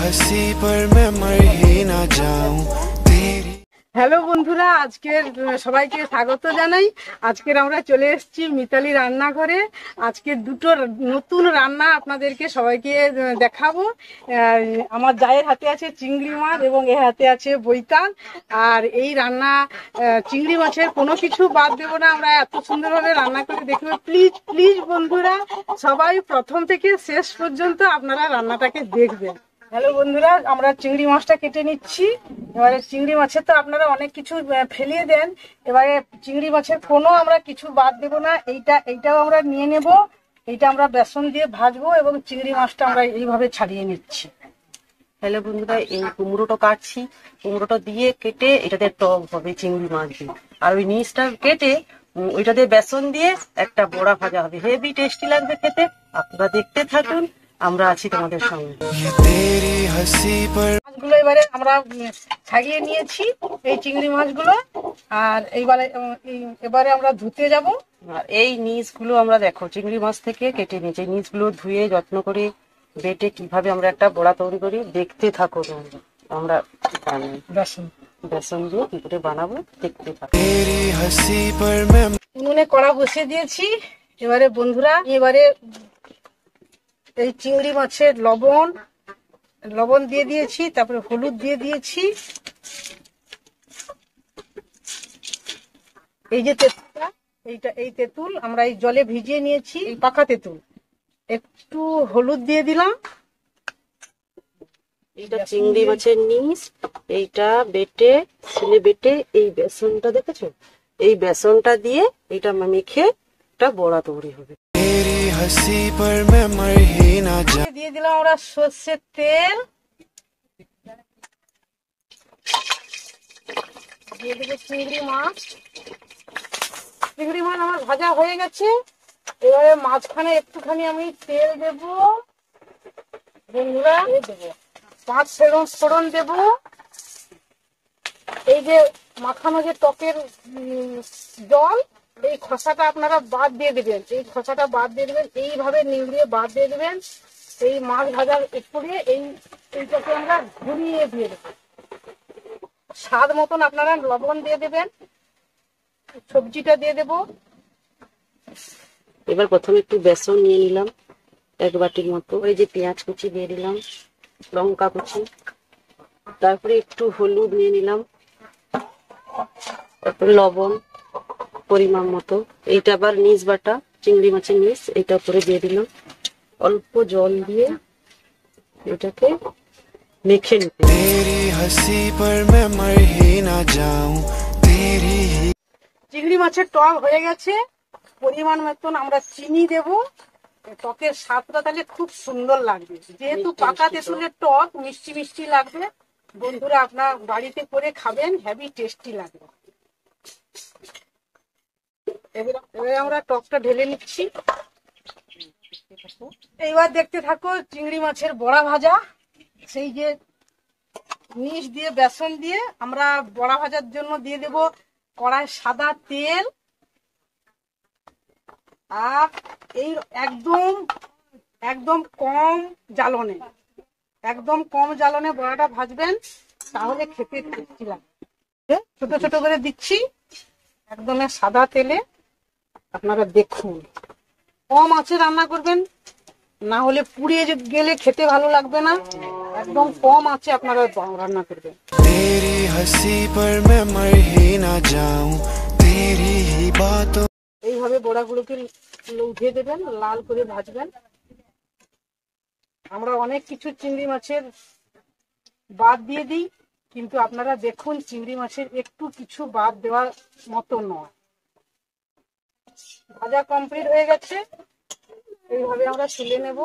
हंसी पर मैं मर ही ना जाऊं तेरी। হ্যালো বন্ধুরা, আজকের সবাইকে স্বাগত জানাই। আজকের আমরা চলে এসেছি মিতালি রান্নাঘরে। আজকে দুটো নতুন রান্না আপনাদেরকে সবাইকে দেখাবো। আমার জায়ের হাতে আছে চিংড়ি মাছ এবং এর হাতে আছে বৈতাল। আর এই রান্না চিংড়ি মাছের কোনো কিছু বাদ দেবো না, আমরা এত সুন্দরভাবে রান্না করে দেখবো। প্লিজ প্লিজ বন্ধুরা, সবাই প্রথম থেকে শেষ পর্যন্ত আপনারা রান্নাটাকে দেখবেন। হ্যালো বন্ধুরা, আমরা চিংড়ি মাছটা কেটে নিচ্ছি। এবারে চিংড়ি মাছের তো আপনারা অনেক কিছু ফেলিয়ে দেন, এবারে চিংড়ি মাছের কোনো আমরা কিছু বাদ দেব না। এইটাও আমরা নিয়ে নেব। এইটা আমরা বেসন দিয়ে ভাজবো এবং চিংড়ি মাছটা আমরা এইভাবে ছাড়িয়ে নিচ্ছি। হ্যালো বন্ধুরা, এই কুমড়োটা কাটছি। কুমড়োটা দিয়ে কেটে এটাতে টক হবে চিংড়ি মাছ দিয়ে, আর ওই নিচটা কেটে ওইটাতে বেসন দিয়ে একটা বড়া ভাজা হবে। হেভি টেস্টি লাগবে খেতে, আপনারা দেখতে থাকুন, আমরা আছি তোমাদের সঙ্গে। মাছগুলো এবারে আমরা ছাড়িয়ে নিয়েছি, এই চিংড়ি মাছগুলো। আর এবারে আমরা ধুতে যাব। আর এই নিচগুলো আমরা দেখো চিংড়ি মাছ থেকে কেটে নিয়েছি। এই নিচগুলো ধুয়ে যত্ন করে বেটে কিভাবে আমরা একটা বড়া তৈরি করি দেখতে থাকো। আমরা বেসন দিয়ে কি করে বানাবো দেখতে থাকো। উনুনে কড়া বসিয়ে দিয়েছি। এবারে বন্ধুরা, এই চিংড়ি মাছের লবণ দিয়ে দিয়েছি, তারপরে হলুদ দিয়ে দিয়েছি। এই যে তেঁতুলটা, এই তেঁতুল আমরা এই জলে ভিজিয়ে নিয়েছি, এই পাকা তেঁতুল। একটু হলুদ দিয়ে দিলাম। এইটা চিংড়ি মাছের নিচ, এইটা বেটে এই বেসনটা দেখেছো, এই বেসনটা দিয়ে এইটা মেখে একটা বড়া তৈরি হবে। দিয়ে দিলাম আমরা সর্ষের তেল, দিয়ে দেবো চিংড়ি মাছ। চিংড়ি মাছ আমার ভাজা হয়ে গেছে। এবারে মাঝখানে একটুখানি আমি তেল দেব বন্ধুরা, দেবো 5 ফোড়ন দেব। এই যে মাখানো যে টকের জল, এই খোসাটা আপনারা বাদ দিয়ে দেবেন। এইভাবে নিংড়িয়ে বাদ দিয়ে দেবেন। এই মাছ ভাজার উপরে এইটাকে আমরা ঘুরিয়ে দিয়ে দেবো। স্বাদ মতন আপনারা লবণ দিয়ে দেবেন। সবজিটা দিয়ে দেব। এবার প্রথমে একটু বেসন নিয়ে নিলাম 1 বাটির মতো। এই যে পেঁয়াজ কুচি দিয়ে দিলাম, লঙ্কা কুচি, তারপরে একটু হলুদ নিয়ে নিলাম, তারপরে লবণ পরিমাণ মতো। এইটা আবার নিচ বাটা চিংড়ি মাছের নিচ, এটা করে দিয়ে দিলাম। অল্প জল দিয়ে এটাকে মেখে নিতে। চিংড়ি মাছের টক হয়ে গেছে। পরিমাণ মতন আমরা চিনি দেব। টকের স্বাদটা তাহলে খুব সুন্দর লাগবে, যেহেতু পাকা তেঁতুলের টক মিষ্টি মিষ্টি লাগবে। বন্ধুরা, আপনার বাড়িতে করে খাবেন, হেভি টেস্টি লাগবে। এবারে আমরা টকটা ঢেলে নিচ্ছি। এইবার দেখতে থাকো চিংড়ি মাছের বড়া ভাজা। সেই যে নিচ দিয়ে বেসন দিয়ে আমরা বড়া ভাজার জন্য দিয়ে দেব কড়াই সাদা তেল। আর এই একদম কম জ্বালনে বড়াটা ভাজবেন, তাহলে খেতে টেস্টি লাগবে। ছোট ছোট করে দিচ্ছি একদম সাদা তেলে। আপনারা দেখুন, কম আঁচে রান্না করবেন, না হলে পুড়িয়ে গেলে খেতে ভালো লাগবে না। একদম কম আঁচে আপনারা রান্না করবেন। এইভাবে বড়াগুলোকে উঠিয়ে দেবেন, লাল করে ভাজবেন। আমরা অনেক কিছু চিংড়ি মাছের বাদ দিয়ে দিই, কিন্তু আপনারা দেখুন চিংড়ি মাছের একটু কিছু বাদ দেওয়ার মতো নয়। ভাজা কমপ্লিট হয়ে গেছে। এইভাবে আমরা তুলে নেব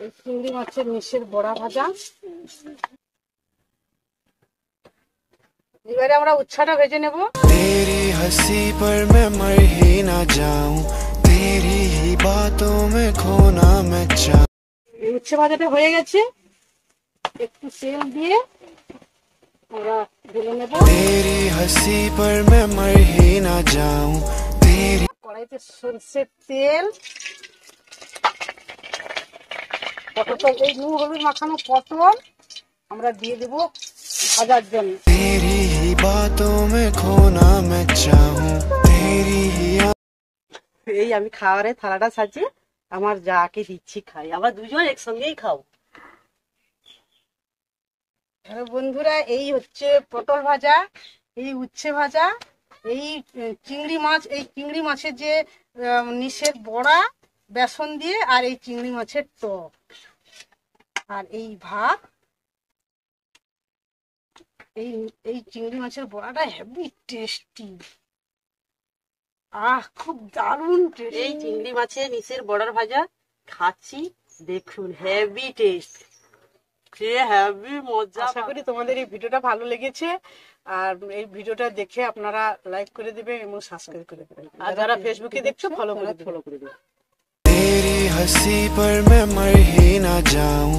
এই চিংড়ি মাছের নিচের বড়া ভাজা। এবারে আমরা উচ্ছেটা ভেজে নেব। উচ্ছে ভাজাটা হয়ে গেছে। একটু তেল দিয়ে আমরা ঢেলে নেব। কড়াইতে সরষের তেল, পটলটা এই নুন হলুদ মাখানো পটল আমরা দিয়ে দেবো ভাজার জন্য। तेरी ही बातों में खोना मैं चाहूं, तेरी ही এই আমি খাবারের থালাটা সাজিয়ে আমার যাকে দিচ্ছি খাই, আমরা দুজন একসঙ্গেই খাবো। হ্যালো বন্ধুরা, এই হচ্ছে পটল ভাজা, এই উচ্ছে ভাজা, এই চিংড়ি মাছ, এই চিংড়ি মাছের যে নিষেধ বড়া বেসন দিয়ে, আর এই চিংড়ি মাছের টক, আর এই ভাত। এই এই চিংড়ি মাছের বড়াটা হেভি টেস্টি, খুব দারুণ টেস্টি। এই চিংড়ি মাছের নিচের বড়ার ভাজা খাচ্ছি, দেখুন হেভি টেস্ট, খেয়ে হেভি মজা। আশা করি তোমাদের এই ভিডিওটা ভালো লেগেছে, আর এই ভিডিওটা দেখে আপনারা লাইক করে দেবেন এবং সাবস্ক্রাইব করে দেবেন, আর যারা ফেসবুকে দেখছো ফলো করে দেবে। तेरी हंसी पर मैं मर ही ना जाऊं,